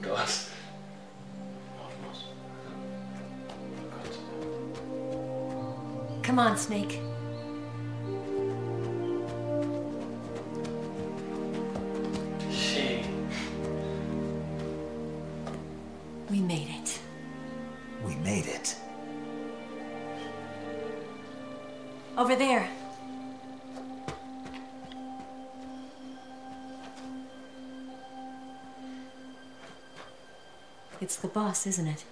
gut aus. Come on, Snake. We made it. We made it. Over there. It's the boss, isn't it?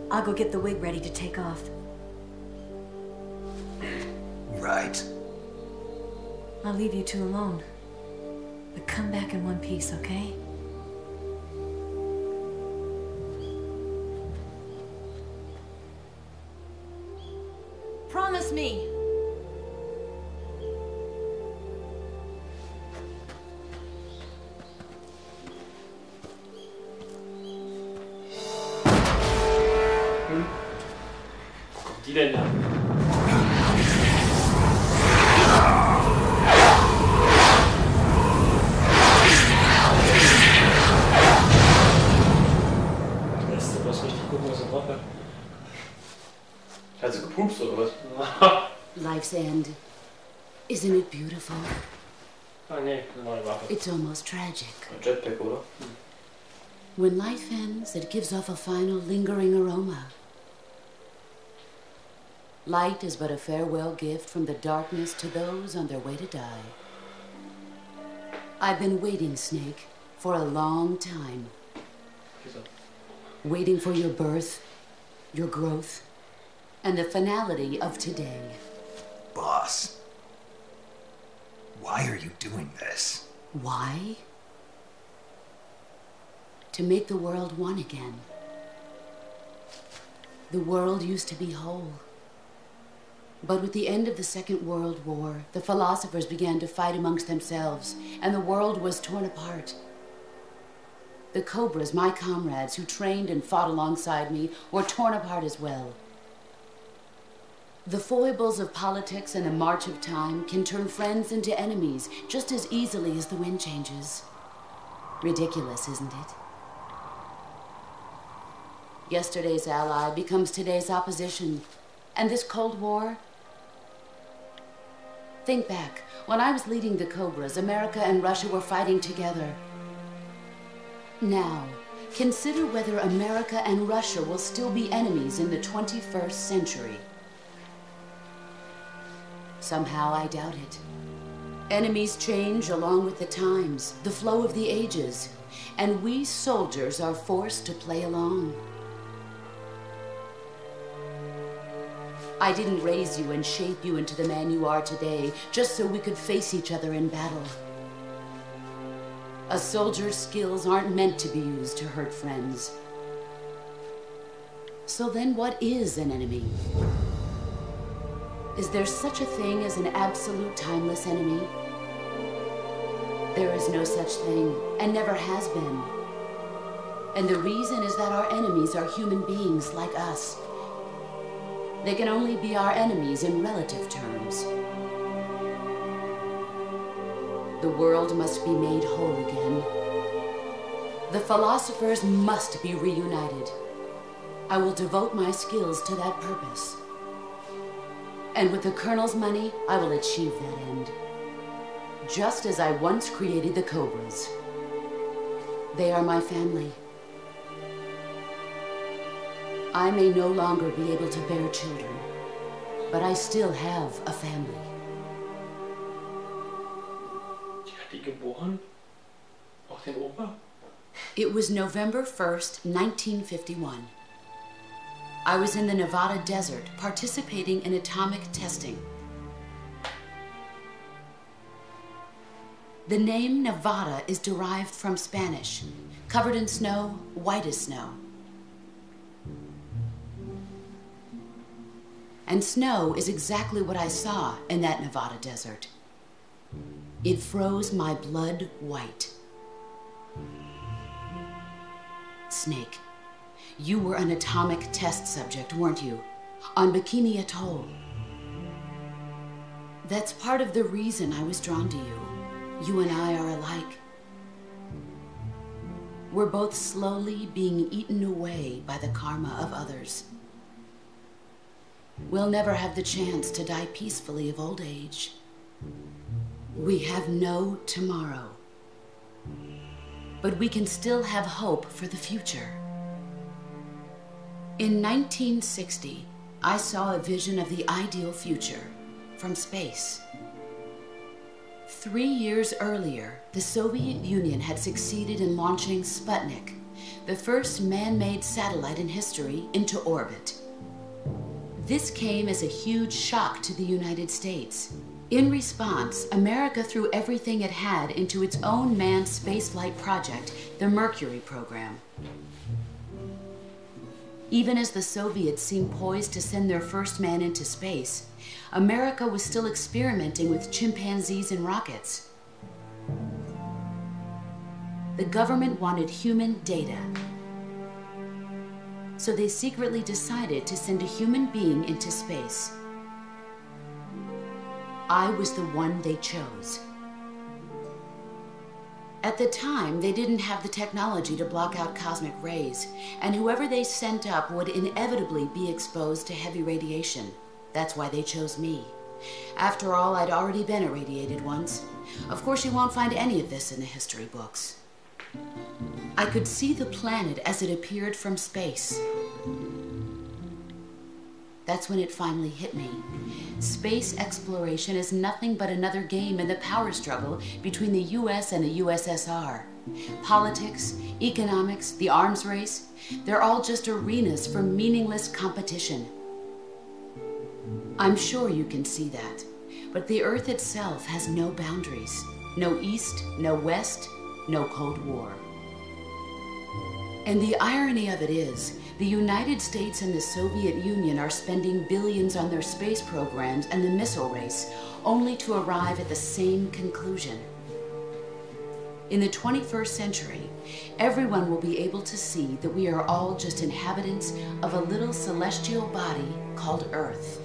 I'll go get the wig ready to take off. Right. I'll leave you two alone. But come back in one piece, okay? Promise me! Wo kommt die denn da? Du musst richtig gucken, was er drauf hat. Hat sie gepupst oder was? Life's end. Isn't it beautiful? Ah nee, eine neue Waffe. It's almost tragic. Ein Jetpack, oder? When life ends, it gives off a final lingering aroma. Light is but a farewell gift from the darkness to those on their way to die. I've been waiting, Snake, for a long time. Waiting for your birth, your growth, and the finality of today. Boss, why are you doing this? Why? To make the world one again. The world used to be whole. But with the end of the Second World War, the philosophers began to fight amongst themselves, and the world was torn apart. The Cobras, my comrades who trained and fought alongside me, were torn apart as well. The foibles of politics and the march of time can turn friends into enemies just as easily as the wind changes. Ridiculous, isn't it? Yesterday's ally becomes today's opposition. And this Cold War? Think back. When I was leading the Cobras, America and Russia were fighting together. Now, consider whether America and Russia will still be enemies in the 21st century. Somehow I doubt it. Enemies change along with the times, the flow of the ages, and we soldiers are forced to play along. I didn't raise you and shape you into the man you are today just so we could face each other in battle. A soldier's skills aren't meant to be used to hurt friends. So then what is an enemy? Is there such a thing as an absolute timeless enemy? There is no such thing, and never has been. And the reason is that our enemies are human beings like us. They can only be our enemies in relative terms. The world must be made whole again. The philosophers must be reunited. I will devote my skills to that purpose. And with the Colonel's money, I will achieve that end. Just as I once created the Cobras. They are my family. I may no longer be able to bear children, but I still have a family. Die hat die geboren? Auch den Opa? It was November 1st, 1951. I was in the Nevada desert participating in atomic testing. The name Nevada is derived from Spanish, covered in snow, white as snow. And snow is exactly what I saw in that Nevada desert. It froze my blood white. Snake, you were an atomic test subject, weren't you? On Bikini Atoll. That's part of the reason I was drawn to you. You and I are alike. we're both slowly being eaten away by the karma of others. We'll never have the chance to die peacefully of old age. We have no tomorrow. But we can still have hope for the future. In 1960, I saw a vision of the ideal future from space. 3 years earlier, the Soviet Union had succeeded in launching Sputnik, the first man-made satellite in history, into orbit. This came as a huge shock to the United States. In response, America threw everything it had into its own manned spaceflight project, the Mercury program. Even as the Soviets seemed poised to send their first man into space, America was still experimenting with chimpanzees and rockets. The government wanted human data, so they secretly decided to send a human being into space. I was the one they chose. At the time, they didn't have the technology to block out cosmic rays, and whoever they sent up would inevitably be exposed to heavy radiation. That's why they chose me. After all, I'd already been irradiated once. Of course, you won't find any of this in the history books. I could see the planet as it appeared from space. That's when it finally hit me. Space exploration is nothing but another game in the power struggle between the US and the USSR. Politics, economics, the arms race, they're all just arenas for meaningless competition. I'm sure you can see that, but the Earth itself has no boundaries. No East, no West, no Cold War. And the irony of it is, the United States and the Soviet Union are spending billions on their space programs and the missile race, only to arrive at the same conclusion. In the 21st century, everyone will be able to see that we are all just inhabitants of a little celestial body called Earth.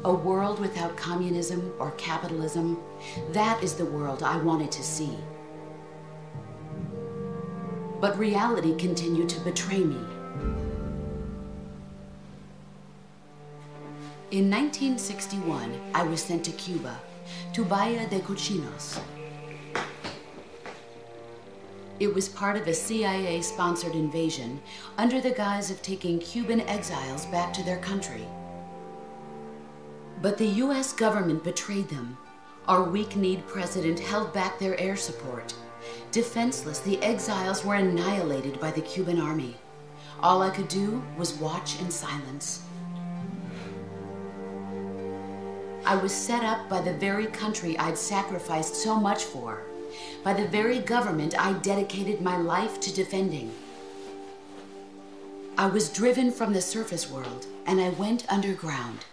A world without communism or capitalism, that is the world I wanted to see. But reality continued to betray me. In 1961, I was sent to Cuba, to Bahia de Cochinos. It was part of a CIA-sponsored invasion under the guise of taking Cuban exiles back to their country. But the US government betrayed them. Our weak-kneed president held back their air support. Defenseless, the exiles were annihilated by the Cuban army. All I could do was watch in silence. I was set up by the very country I'd sacrificed so much for, by the very government I dedicated my life to defending. I was driven from the surface world, and I went underground.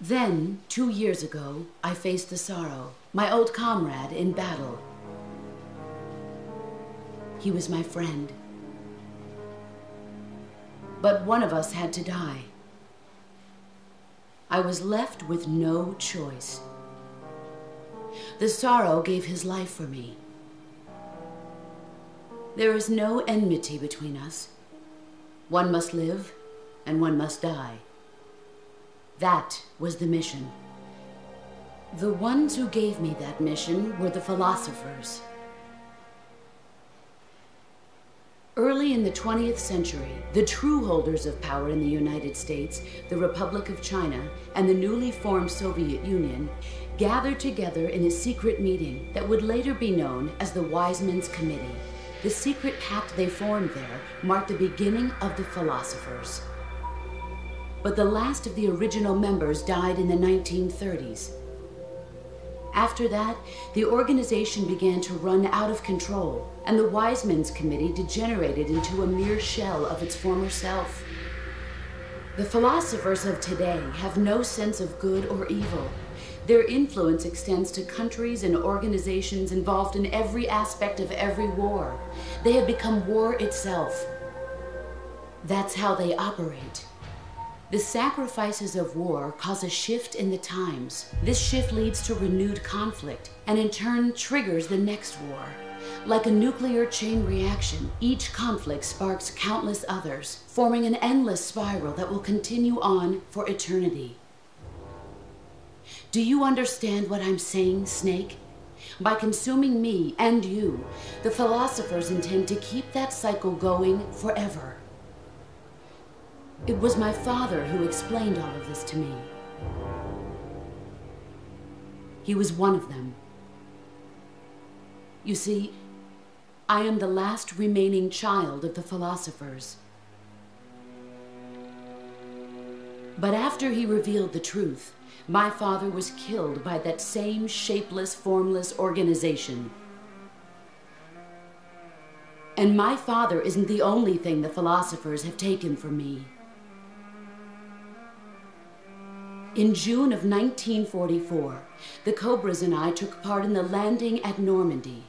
Then, 2 years ago, I faced the sorrow, my old comrade in battle. He was my friend. But one of us had to die. I was left with no choice. The sorrow gave his life for me. There is no enmity between us. One must live, and one must die. That was the mission. The ones who gave me that mission were the philosophers. Early in the 20th century, the true holders of power in the United States, the Republic of China, and the newly formed Soviet Union gathered together in a secret meeting that would later be known as the Wise Men's Committee. The secret pact they formed there marked the beginning of the philosophers. But the last of the original members died in the 1930s. After that, the organization began to run out of control, and the Wise Men's Committee degenerated into a mere shell of its former self. The philosophers of today have no sense of good or evil. Their influence extends to countries and organizations involved in every aspect of every war. They have become war itself. That's how they operate. The sacrifices of war cause a shift in the times. This shift leads to renewed conflict and in turn triggers the next war. Like a nuclear chain reaction, each conflict sparks countless others, forming an endless spiral that will continue on for eternity. Do you understand what I'm saying, Snake? By consuming me and you, the philosophers intend to keep that cycle going forever. It was my father who explained all of this to me. He was one of them. You see, I am the last remaining child of the philosophers. But after he revealed the truth, my father was killed by that same shapeless, formless organization. And my father isn't the only thing the philosophers have taken from me. In June of 1944, the Cobras and I took part in the landing at Normandy.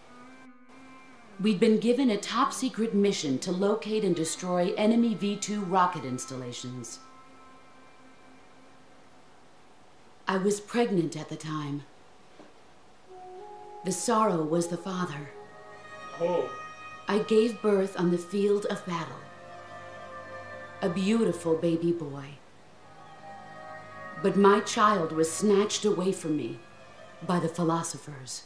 We'd been given a top-secret mission to locate and destroy enemy V-2 rocket installations. I was pregnant at the time. The sorrow was the father. Oh. I gave birth on the field of battle. A beautiful baby boy. But my child was snatched away from me by the philosophers.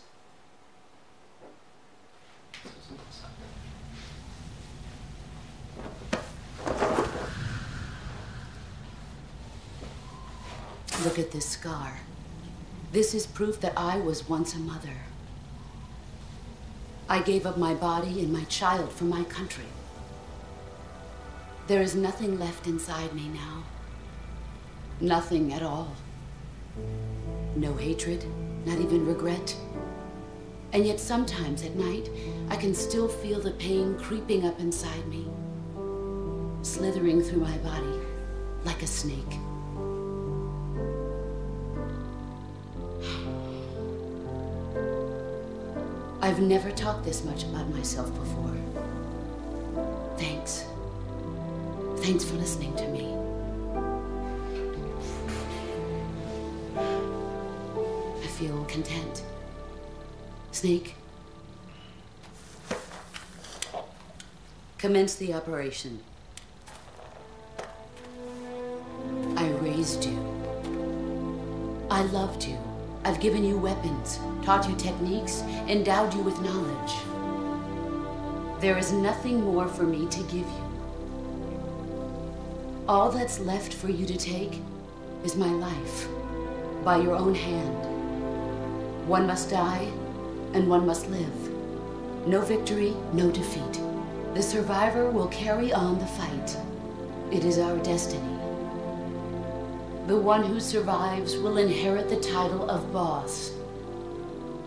Look at this scar. This is proof that I was once a mother. I gave up my body and my child for my country. There is nothing left inside me now. Nothing at all. No hatred, not even regret. And yet sometimes at night, I can still feel the pain creeping up inside me, slithering through my body like a snake. I've never talked this much about myself before. Thanks. Thanks for listening to me. I feel content. Snake, commence the operation. I raised you. I loved you. I've given you weapons, taught you techniques, endowed you with knowledge. There is nothing more for me to give you. All that's left for you to take is my life, by your own hand. One must die, and one must live. No victory, no defeat. The survivor will carry on the fight. It is our destiny. The one who survives will inherit the title of boss.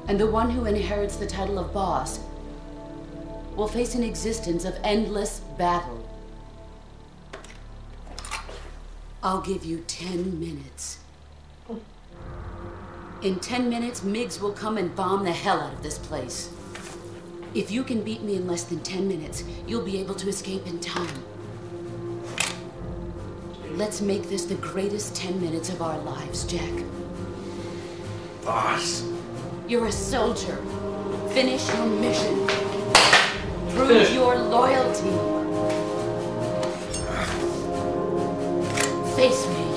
And the one who inherits the title of boss will face an existence of endless battle. I'll give you 10 minutes. In 10 minutes, MiGs will come and bomb the hell out of this place. If you can beat me in less than 10 minutes, you'll be able to escape in time. Let's make this the greatest 10 minutes of our lives, Jack. Boss. You're a soldier. Finish your mission. Prove your loyalty. Face me.